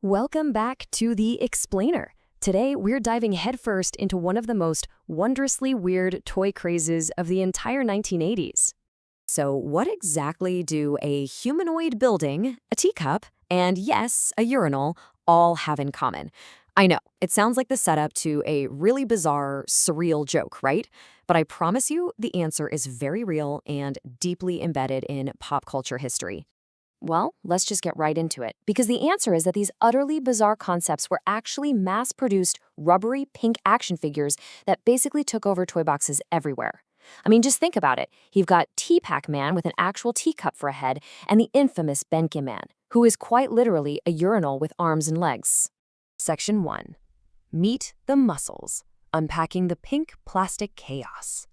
Welcome back to The Explainer. Today, we're diving headfirst into one of the most wondrously weird toy crazes of the entire 1980s. So, what exactly do a humanoid building, a teacup, and yes, a urinal all have in common? I know, it sounds like the setup to a really bizarre, surreal joke, right? But I promise you, the answer is very real and deeply embedded in pop culture history. Well, let's just get right into it, because the answer is that these utterly bizarre concepts were actually mass-produced, rubbery pink action figures that basically took over toy boxes everywhere. I mean, just think about it. You've got Tea-Pack Man with an actual teacup for a head, and the infamous Benke Man, who is quite literally a urinal with arms and legs. Section 1. Meet the Muscles, unpacking the pink plastic chaos.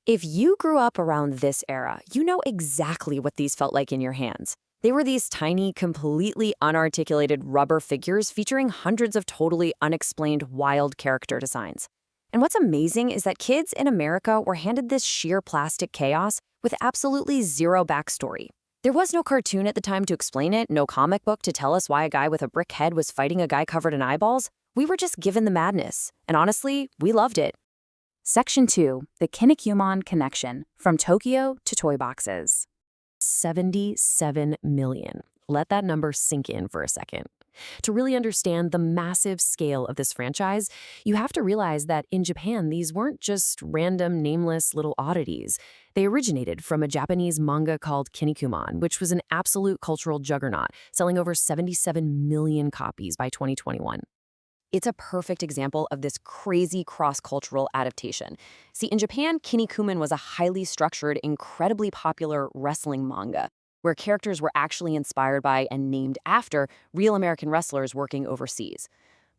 If you grew up around this era, you know exactly what these felt like in your hands. They were these tiny, completely unarticulated rubber figures featuring hundreds of totally unexplained wild character designs. And what's amazing is that kids in America were handed this sheer plastic chaos with absolutely zero backstory. There was no cartoon at the time to explain it, no comic book to tell us why a guy with a brick head was fighting a guy covered in eyeballs. We were just given the madness. And honestly, we loved it. Section 2. The Kinnikuman Connection, from Tokyo to Toy Boxes. 77 million. Let that number sink in for a second. To really understand the massive scale of this franchise, you have to realize that in Japan, these weren't just random, nameless little oddities. They originated from a Japanese manga called Kinnikuman, which was an absolute cultural juggernaut, selling over 77 million copies by 2021. It's a perfect example of this crazy cross-cultural adaptation. See, in Japan, Kinnikuman was a highly structured, incredibly popular wrestling manga, where characters were actually inspired by and named after real American wrestlers working overseas.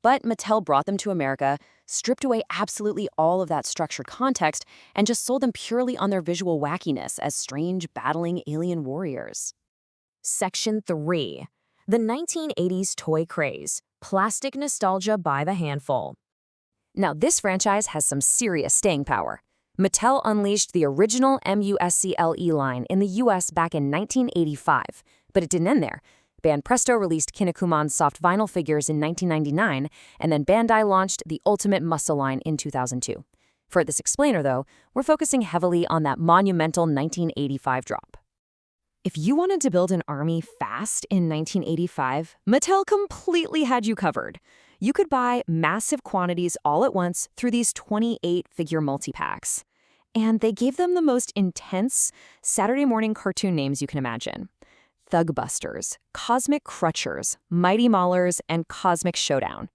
But Mattel brought them to America, stripped away absolutely all of that structured context, and just sold them purely on their visual wackiness as strange, battling alien warriors. Section 3. The 1980s Toy Craze. Plastic nostalgia by the handful. Now, this franchise has some serious staying power. Mattel unleashed the original M.U.S.C.L.E line in the US back in 1985, but it didn't end there. Band Presto released Kinnikuman soft vinyl figures in 1999, and then Bandai launched the Ultimate M.U.S.C.L.E line in 2002. For this explainer, though, we're focusing heavily on that monumental 1985 drop. If you wanted to build an army fast in 1985, Mattel completely had you covered. You could buy massive quantities all at once through these 28-figure multi-packs. And they gave them the most intense Saturday morning cartoon names you can imagine. Thugbusters, Cosmic Crutchers, Mighty Maulers, and Cosmic Showdown.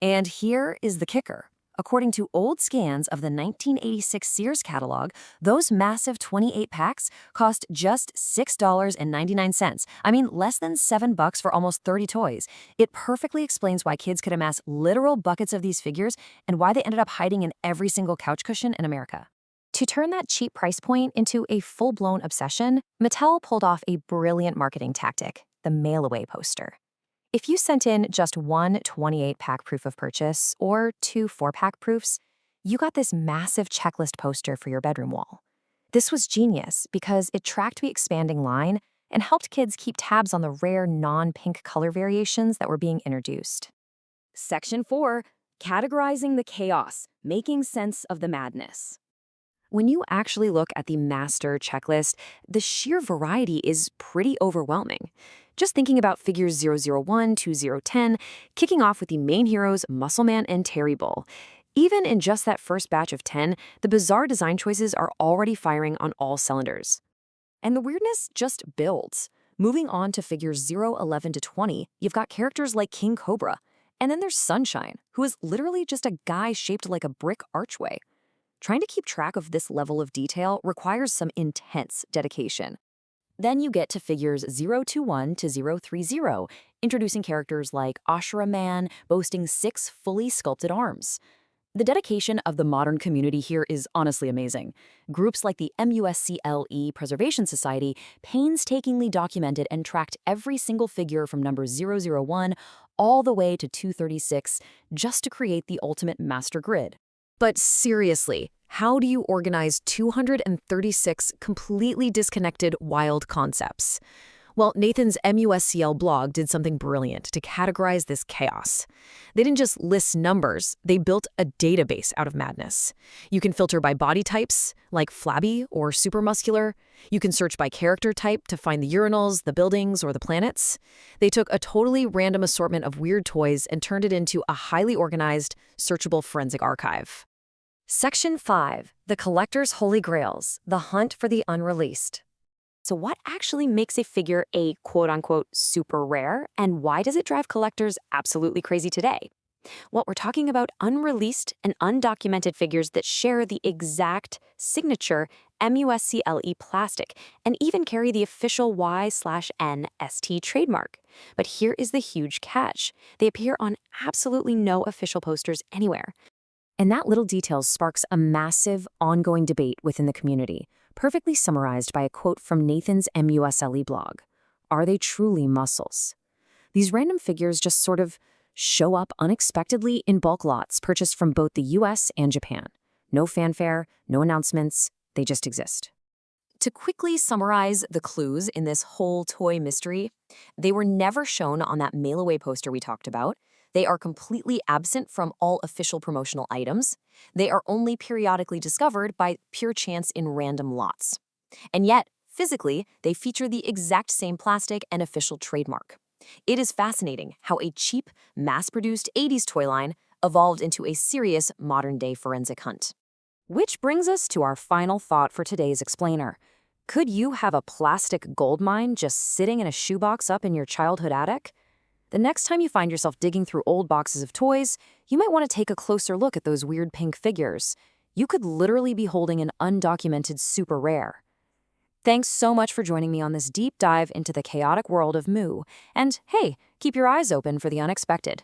And here is the kicker. According to old scans of the 1986 Sears catalog, those massive 28 packs cost just $6.99. I mean, less than $7 for almost 30 toys. It perfectly explains why kids could amass literal buckets of these figures and why they ended up hiding in every single couch cushion in America. To turn that cheap price point into a full-blown obsession, Mattel pulled off a brilliant marketing tactic, the mail-away poster. If you sent in just one 28-pack proof of purchase or two 4-pack proofs, you got this massive checklist poster for your bedroom wall. This was genius because it tracked the expanding line and helped kids keep tabs on the rare non-pink color variations that were being introduced. Section 4. Categorizing the chaos, making sense of the madness. When you actually look at the master checklist, the sheer variety is pretty overwhelming. Just thinking about figures 001 to 010, kicking off with the main heroes Muscle Man and Terry Bull. Even in just that first batch of 10, the bizarre design choices are already firing on all cylinders. And the weirdness just builds. Moving on to figures 011 to 20, you've got characters like King Cobra. And then there's Sunshine, who is literally just a guy shaped like a brick archway. Trying to keep track of this level of detail requires some intense dedication. Then you get to figures 021 to 030, introducing characters like Ashura Man, boasting 6 fully sculpted arms. The dedication of the modern community here is honestly amazing. Groups like the M.U.S.C.L.E Preservation Society painstakingly documented and tracked every single figure from number 001 all the way to 236 just to create the ultimate master grid. But seriously, how do you organize 236 completely disconnected wild concepts? Well, Nathan's M.U.S.C.L. blog did something brilliant to categorize this chaos. They didn't just list numbers, they built a database out of madness. You can filter by body types, like flabby or supermuscular. You can search by character type to find the urinals, the buildings, or the planets. They took a totally random assortment of weird toys and turned it into a highly organized, searchable forensic archive. Section 5. The Collector's Holy Grails, the Hunt for the Unreleased. So what actually makes a figure a quote-unquote super rare, and why does it drive collectors absolutely crazy today? Well, we're talking about unreleased and undocumented figures that share the exact signature M.U.S.C.L.E plastic and even carry the official Y/N.S.T trademark. But here is the huge catch. They appear on absolutely no official posters anywhere. And that little detail sparks a massive, ongoing debate within the community, perfectly summarized by a quote from Nathan's M.U.S.L.E blog. Are they truly muscles? These random figures just sort of show up unexpectedly in bulk lots purchased from both the US and Japan. No fanfare, no announcements, they just exist. To quickly summarize the clues in this whole toy mystery, they were never shown on that mail-away poster we talked about. They are completely absent from all official promotional items. They are only periodically discovered by pure chance in random lots. And yet, physically, they feature the exact same plastic and official trademark. It is fascinating how a cheap, mass-produced 80s toy line evolved into a serious modern-day forensic hunt. Which brings us to our final thought for today's explainer. Could you have a plastic gold mine just sitting in a shoebox up in your childhood attic? The next time you find yourself digging through old boxes of toys, you might want to take a closer look at those weird pink figures. You could literally be holding an undocumented super rare. Thanks so much for joining me on this deep dive into the chaotic world of M.U.S.C.L.E. And hey, keep your eyes open for the unexpected.